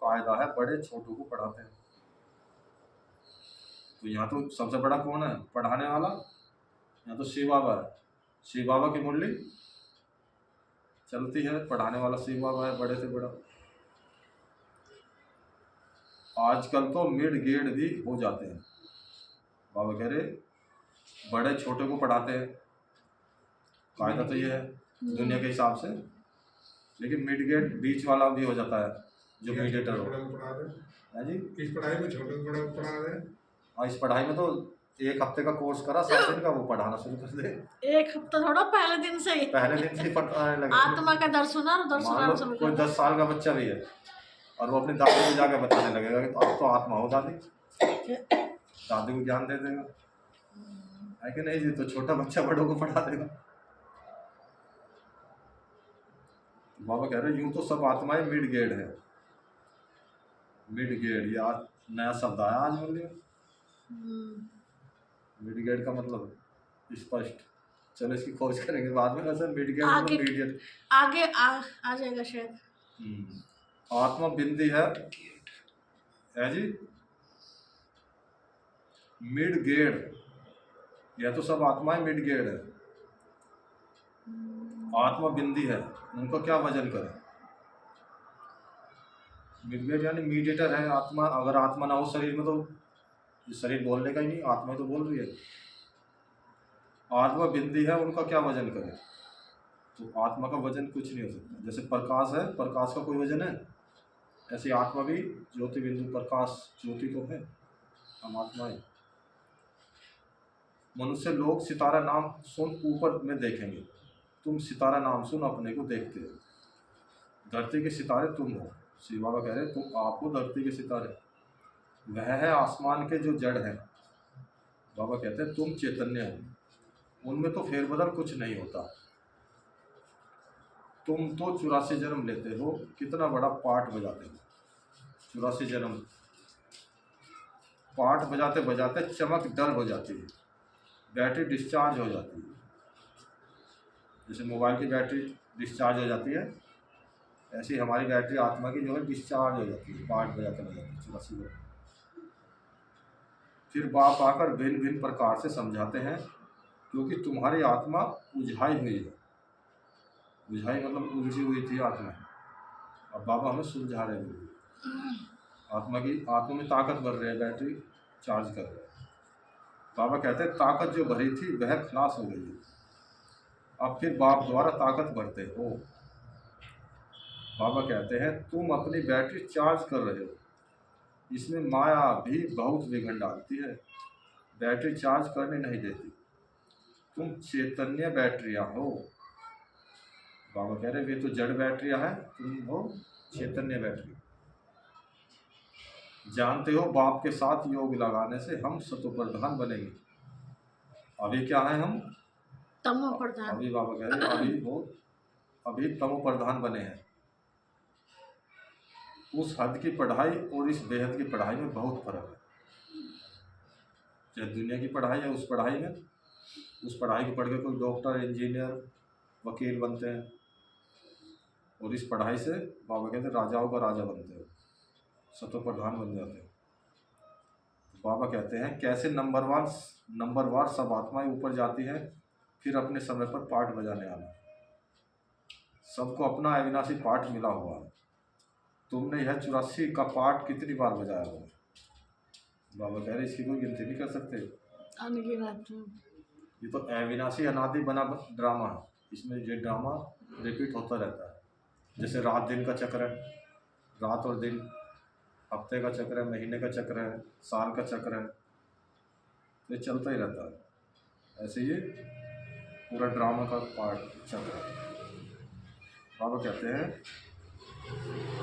कायदा है, बड़े छोटों को पढ़ाते हैं। तो यहाँ तो सबसे बड़ा कौन है पढ़ाने वाला? यहाँ तो शिव बाबा है। शिव बाबा की मुरली चलती है, पढ़ाने वाला शिव बाबा है, बड़े से बड़ा। आजकल तो मिड गेड भी हो जाते हैं। बाबा कह रहे बड़े छोटे को पढ़ाते हैं, कायदा तो ये है दुनिया के हिसाब से। लेकिन मिड गेड बीच वाला भी हो जाता है, जो मीडिएटर हो। हाँ जी, इस पढ़ाई में छोटे को बड़ा पढ़ा रहे हैं। हाँ, इस पढ़ाई में तो 1 हफ्ते का कोर्स करा, 7 दिन का वो पढ़ाना शुरू कर दे। 1 हफ्ता थोड़ा, पहले दिन से ही पढ़ाने लगे। आत्मा का दर्शन कोई 10 साल का बच्चा भी है और वो अपनी दादी को जाकर बताने लगेगा कि अब तो आत्मा हो दादी, दादी को ज्ञान दे देगा, है कि नहीं जी? तो छोटा बच्चा बड़ों को पढ़ा देगा। बाबा कह रहे यूं तो सब आत्माएं मिड गेड है। मिड गेड, ये आज नया शब्द आया आज बोलिए। मिड गेड का मतलब स्पष्ट, चलो इसकी खोज करेंगे बाद में। वैसे मिड गेड मतलब मीडियट आगे आ जाएगा शायद। आत्मा बिंदी है जी, मिड गेड। यह तो सब आत्माएं मिड गेड है। आत्मा बिंदी है, उनका क्या वजन करें? मिड गेड यानी मीडिएटर है आत्मा। अगर आत्मा ना हो शरीर में तो शरीर बोलने का ही नहीं, आत्मा तो बोल रही है। आत्मा बिंदी है, उनका क्या वजन करें? तो आत्मा का वजन कुछ नहीं हो सकता। जैसे प्रकाश है, प्रकाश का कोई वजन है? ऐसे आत्मा भी ज्योति बिंदु, प्रकाश ज्योति तो है, हम आत्माएं। मनुष्य लोग सितारा नाम सुन ऊपर में देखेंगे। तुम सितारा नाम सुन अपने को देखते हो। धरती के सितारे तुम हो। शिव बाबा कह रहे तुम आप हो धरती के सितारे। वह है आसमान के जो जड़ है। बाबा कहते हैं तुम चैतन्य हो, उनमें तो फेरबदल कुछ नहीं होता। तुम तो 84 जन्म लेते हो, कितना बड़ा पाठ बजाते हो। 84 जन्म पाठ बजाते बजाते चमक डल हो जाती है, बैटरी डिस्चार्ज हो जाती है। जैसे मोबाइल की बैटरी डिस्चार्ज हो जाती है, ऐसी हमारी बैटरी आत्मा की जो है डिस्चार्ज हो जाती है पाठ बजाते बजाते 84 जन्म। फिर बाप आकर भिन्न भिन्न प्रकार से समझाते हैं, क्योंकि तुम्हारी आत्मा उलझाई हुई है। बुझाई मतलब उलझी हुई थी आत्मा, अब बाबा हमें सुलझा रहे हैं। आत्मा में ताकत भर रहे हैं, बैटरी चार्ज कर रहे हैं। बाबा कहते हैं ताकत जो भरी थी वह खलास हो गई है, अब फिर बाप द्वारा ताकत भरते हो। बाबा कहते हैं तुम अपनी बैटरी चार्ज कर रहे हो, इसमें माया भी बहुत विघन डालती है, बैटरी चार्ज करने नहीं देती। तुम चैतन्य बैटरियाँ हो। बाबा कह रहे वे तो जड़ बैटरियाँ हैं, तुम हो चैतन्य बैटरी। जानते हो बाप के साथ योग लगाने से हम सतोप्रधान बनेंगे। अभी क्या है हम? तमो प्रधान। अभी बाबा कह रहे अभी तमो प्रधान बने हैं। उस हद की पढ़ाई और इस बेहद की पढ़ाई में बहुत फर्क है। चाहे दुनिया की पढ़ाई है, उस पढ़ाई में, उस पढ़ाई को पढ़ के कोई डॉक्टर, इंजीनियर, वकील बनते हैं, और इस पढ़ाई से बाबा कहते हैं राजाओं का राजा बनते हो, सतो प्रधान बन जाते हो। बाबा कहते हैं कैसे नंबरवार सब आत्माएं ऊपर जाती है, फिर अपने समय पर पाठ बजाने आना। सबको अपना अविनाशी पाठ मिला हुआ है। तुमने यह 84 का पाठ कितनी बार बजाया होगा? बाबा कह रहे इसकी कोई गिनती नहीं कर सकते। ये तो अविनाशी अनादि बना ड्रामा है, इसमें ये ड्रामा रिपीट होता रहता है। जैसे रात दिन का चक्र है, रात और दिन, हफ्ते का चक्र है, महीने का चक्र है, साल का चक्र है, तो ये चलता ही रहता है। ऐसे ये पूरा ड्रामा का पार्ट चक्र है। बाबा कहते हैं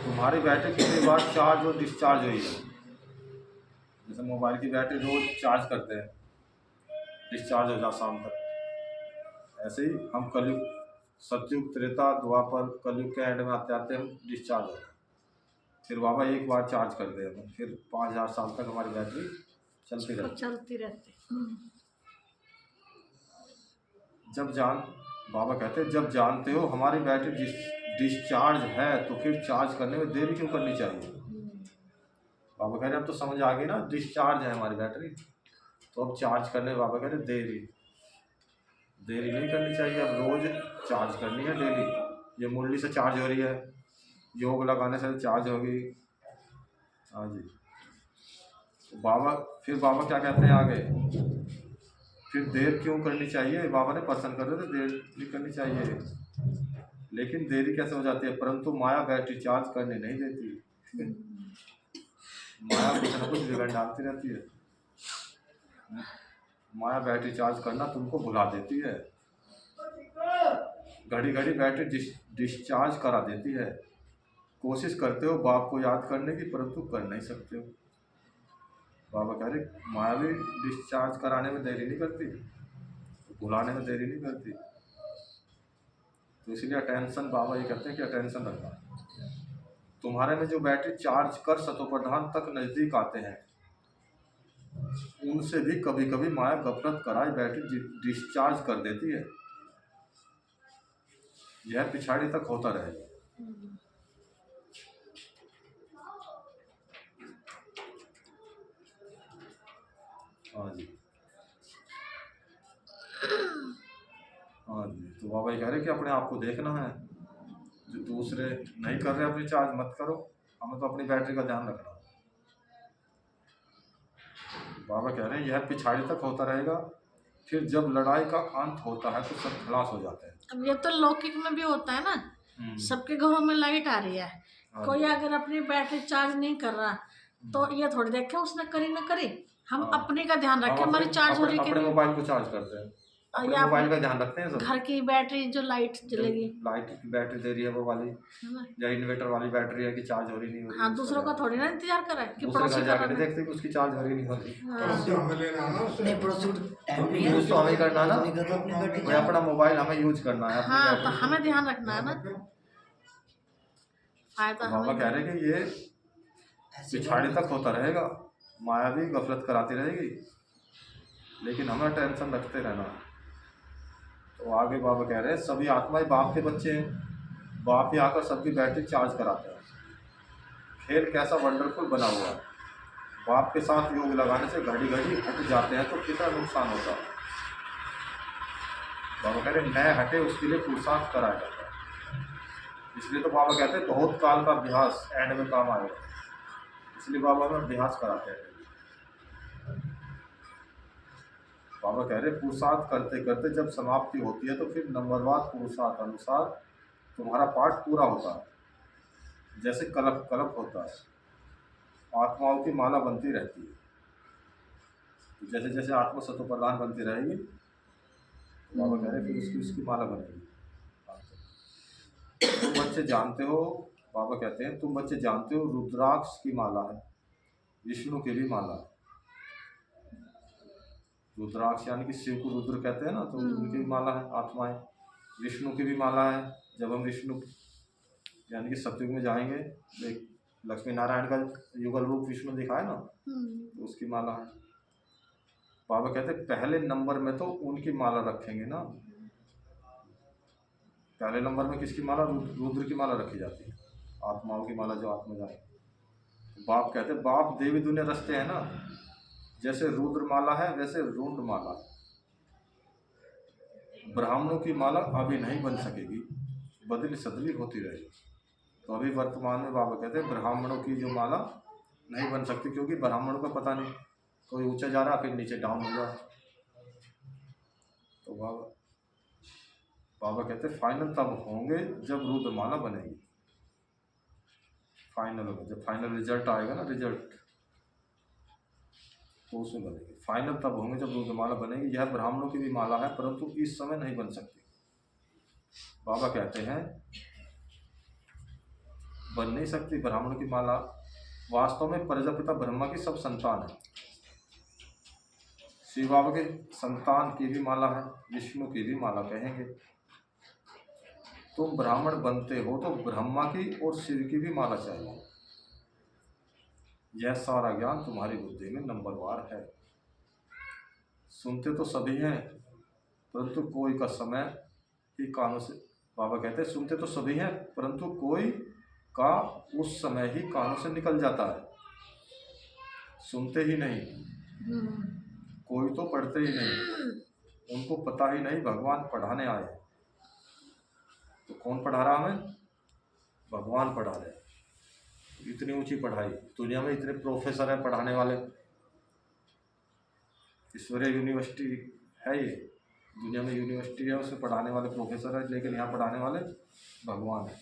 तुम्हारी बैटरी कितनी बार चार्ज और डिस्चार्ज हुई है। जैसे मोबाइल की बैटरी रोज चार्ज करते हैं, डिस्चार्ज हो जाए शाम तक, ऐसे ही हम कलयुग, सतयुग, त्रेता, द्वापर, कलयुग के एंड में आते आते हम डिस्चार्ज होते हैं। फिर बाबा एक बार चार्ज कर दे, फिर 5000 साल तक हमारी बैटरी चलती रहती। बाबा कहते हैं जब जानते हो हमारी बैटरी डिस्चार्ज है तो फिर चार्ज करने में देरी क्यों करनी चाहिए? बाबा कह रहे अब तो समझ आ गई ना, डिस्चार्ज है हमारी बैटरी, तो अब चार्ज करने बाबा कह रहे देरी देरी नहीं करनी चाहिए, अब रोज चार्ज करनी है डेली। ये मुरली से चार्ज हो रही है, योग लगाने से चार्ज होगी। हाँ जी। तो बाबा फिर बाबा क्या कहते हैं आगे, फिर देर क्यों करनी चाहिए, बाबा ने प्रश्न कर रहे थे देर नहीं करनी चाहिए, लेकिन देरी कैसे हो जाती है, परंतु माया बैटरी चार्ज करने नहीं देती। माया कुछ ना कुछ बिगड़ डालती रहती है, माया बैटरी चार्ज करना तुमको भुला देती है, घड़ी घड़ी बैटरी डिस्चार्ज करा देती है। कोशिश करते हो बाप को याद करने की, परंतु कर नहीं सकते हो। बाबा कह रहे माया भी डिस्चार्ज कराने में देरी नहीं करती, भुलाने में देरी नहीं करती। तो इसलिए अटेंशन, बाबा ये कहते हैं कि अटेंशन रखना। तुम्हारे में जो बैटरी चार्ज कर सतोप्रधान तक नज़दीक आते हैं, उनसे भी कभी कभी माया गफलत कराई बैटरी डिस्चार्ज कर देती है। यह पिछाड़ी तक होता रहेगा। हाँ जी, हाँ जी। तो बाबा ये कह रहे कि अपने आप को देखना है, जो दूसरे नहीं कर रहे अपनी चार्ज मत करो, हमें तो अपनी बैटरी का ध्यान रखना। बाबा कह रहे हैं यह पिछाड़ी तक होता रहेगा, फिर जब लड़ाई का अंत होता है तो सब खलास हो जाते हैं। अब ये तो लौकिक में भी होता है ना, सबके घरों में लाइट आ रही है, कोई अगर अपनी बैटरी चार्ज नहीं कर रहा तो ये थोड़ी देखे उसने करी ना करी, हम अपने का ध्यान रखें, हमारी चार्ज हो रही कि अपने मोबाइल को चार्ज करते हैं, अपने या मोबाइल का ध्यान रखते हैं सब। घर की बैटरी जो लाइट जलेगी, लाइट की बैटरी दे रही है वो वाली, है ना? या इन्वर्टर वाली बैटरी है कि चार्ज हो रही नहीं हो रही। हाँ, दूसरों का थोड़ी ना इंतजार करा कि दूसरे पड़ोसी घर का जाकर नहीं करना। देखते कि उसकी चार्ज हो रही नहीं हो रही। पड़ोसी हमें लेना है ना उससे। नहीं पड़ोसी को टाइम नहीं है, यूज तो हमें करना ना, नहीं करना अपनी बैटरी भाई अपना मोबाइल हमें यूज करना है, अपनी हाँ, बैटरी तो हमें ध्यान रखना है ना, फायदा बाबा हमें। कह रहे हैं कि ये पिछाड़ी तक होता रहेगा, माया भी गफलत कराती रहेगी, लेकिन हमें टेंशन रखते रहना। तो आगे बाबा कह रहे हैं सभी आत्माएं बाप के बच्चे हैं, बाप ही आकर सबकी बैटरी चार्ज कराते हैं। खेल कैसा वंडरफुल बना हुआ है, बाप के साथ योग लगाने से घड़ी घड़ी हट जाते हैं तो कितना नुकसान होता है। बाबा कह रहे नए हटे उसके लिए पुरुषार्थ कराया जाता है। इसलिए तो बाबा कहते हैं बहुत काल का अभ्यास एंड में काम आएगा, इसलिए बाबा हमें अभ्यास कराते हैं। बाबा कह रहे पुरुषार्थ करते करते जब समाप्ति होती है तो फिर नंबरवार पुरुषार्थ अनुसार तुम्हारा पाठ पूरा होता है, जैसे कलप कलप होता है, आत्माओं की माला बनती रहती है। तो जैसे जैसे आत्मा सतोप्रधान बनती रहेगी, तो बाबा कह रहे फिर उसकी उसकी माला बनेगी। तुम बच्चे जानते हो, बाबा कहते हैं तुम बच्चे जानते हो रुद्राक्ष की माला है, विष्णु की भी माला है। रुद्राक्ष यानी कि शिव को रुद्र कहते हैं ना, तो उनकी भी माला है आत्माएं। विष्णु की भी माला है, जब हम विष्णु यानी कि सतयुग में जाएंगे, एक लक्ष्मी नारायण का युगल रूप विष्णु दिखा है ना, तो उसकी माला है। बाबा कहते हैं पहले नंबर में तो उनकी माला रखेंगे ना, पहले नंबर में किसकी माला, रुद्र की माला रखी जाती है, आत्माओं की माला जो आत्मा जाए। बाप कहते हैं बाप देवी दुनिया रचते हैं ना, जैसे रुद्र माला है वैसे रुंड माला। ब्राह्मणों की माला अभी नहीं बन सकेगी, बदली सदली होती रहेगी। तो अभी वर्तमान में बाबा कहते हैं ब्राह्मणों की जो माला नहीं बन सकती, क्योंकि ब्राह्मणों का पता नहीं, कोई ऊंचा जा रहा फिर नीचे डाउन हो जाए। तो बाबा कहते हैं फाइनल तब होंगे जब रुद्र माला बनेगी, फाइनल होगा जब फाइनल रिजल्ट आएगा ना, रिजल्ट तो उसमें बनेगी। फाइनल तब होंगे जब रुद्रमाला बनेगी। यह ब्राह्मणों की भी माला है, परंतु इस समय नहीं बन सकती। बाबा कहते हैं बन नहीं सकती ब्राह्मणों की माला। वास्तव में प्रजापिता ब्रह्मा की सब संतान है, शिव बाबा के संतान की भी माला है, विष्णु की भी माला कहेंगे। तुम ब्राह्मण बनते हो तो ब्रह्मा की और शिव की भी माला चाहिए। यह सारा ज्ञान तुम्हारी बुद्धि में नंबरवार है। सुनते तो सभी हैं, परंतु कोई का समय ही कानों से, बाबा कहते हैं सुनते तो सभी हैं, परंतु कोई का उस समय ही कानों से निकल जाता है। सुनते ही नहीं, कोई तो पढ़ते ही नहीं, उनको पता ही नहीं भगवान पढ़ाने आए। तो कौन पढ़ा रहा हमें? भगवान पढ़ा रहे। इतनी ऊंची पढ़ाई, दुनिया में इतने प्रोफेसर हैं पढ़ाने वाले, ईश्वरीय यूनिवर्सिटी है ये, दुनिया में यूनिवर्सिटी है उसमें पढ़ाने वाले प्रोफेसर है, लेकिन यहाँ पढ़ाने वाले भगवान है।